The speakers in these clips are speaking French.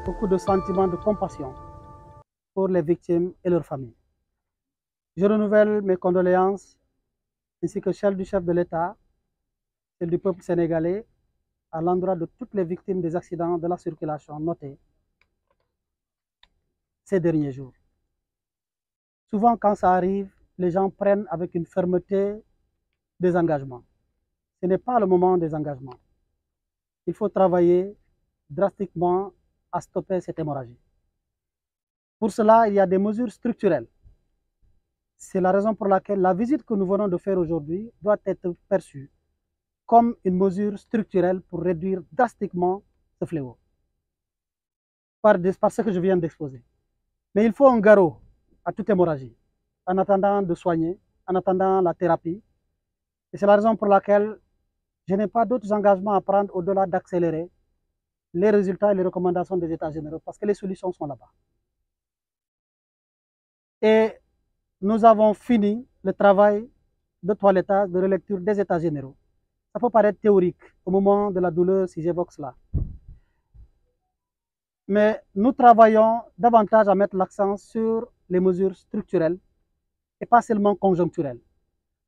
beaucoup de sentiments de compassion pour les victimes et leurs familles. Je renouvelle mes condoléances ainsi que celles du chef de l'État, celles du peuple sénégalais, à l'endroit de toutes les victimes des accidents de la circulation notés ces derniers jours. Souvent, quand ça arrive, les gens prennent avec une fermeté des engagements. Ce n'est pas le moment des engagements. Il faut travailler drastiquement à stopper cette hémorragie. Pour cela, il y a des mesures structurelles. C'est la raison pour laquelle la visite que nous venons de faire aujourd'hui doit être perçue comme une mesure structurelle pour réduire drastiquement ce fléau, par ce que je viens d'exposer. Mais il faut un garrot à toute hémorragie, en attendant de soigner, en attendant la thérapie. Et c'est la raison pour laquelle je n'ai pas d'autres engagements à prendre au-delà d'accélérer les résultats et les recommandations des États généraux, parce que les solutions sont là-bas. Et nous avons fini le travail de toilettage, de relecture des États généraux. Ça peut paraître théorique au moment de la douleur si j'évoque cela. Mais nous travaillons davantage à mettre l'accent sur les mesures structurelles et pas seulement conjoncturelles.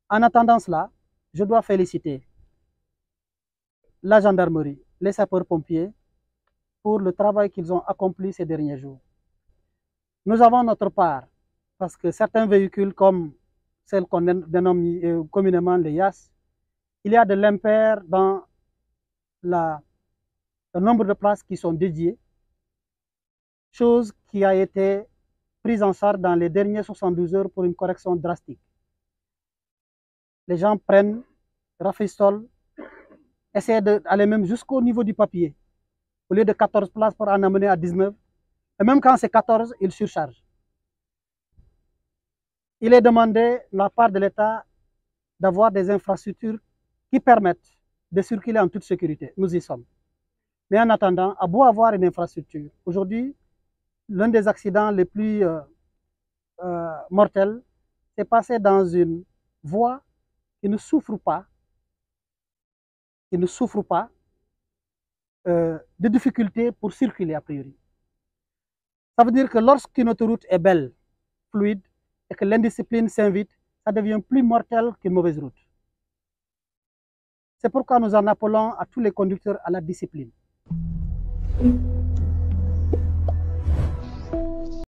En attendant cela, je dois féliciter la gendarmerie, les sapeurs-pompiers pour le travail qu'ils ont accompli ces derniers jours. Nous avons notre part parce que certains véhicules comme celles qu'on dénomme communément les YAS, il y a de l'impair dans le nombre de places qui sont dédiées, chose qui a été prise en charge dans les dernières 72 heures pour une correction drastique. Les gens prennent, rafistolent, essaient d'aller même jusqu'au niveau du papier. Au lieu de 14 places pour en amener à 19, et même quand c'est 14, ils surchargent. Il est demandé de la part de l'État d'avoir des infrastructures qui permettent de circuler en toute sécurité. Nous y sommes. Mais en attendant, à beau avoir une infrastructure, aujourd'hui, l'un des accidents les plus mortels, c'est passé dans une voie qui ne souffre pas, de difficultés pour circuler a priori. Ça veut dire que lorsqu'une autoroute est belle, fluide, et que l'indiscipline s'invite, ça devient plus mortel qu'une mauvaise route. C'est pourquoi nous en appelons à tous les conducteurs à la discipline.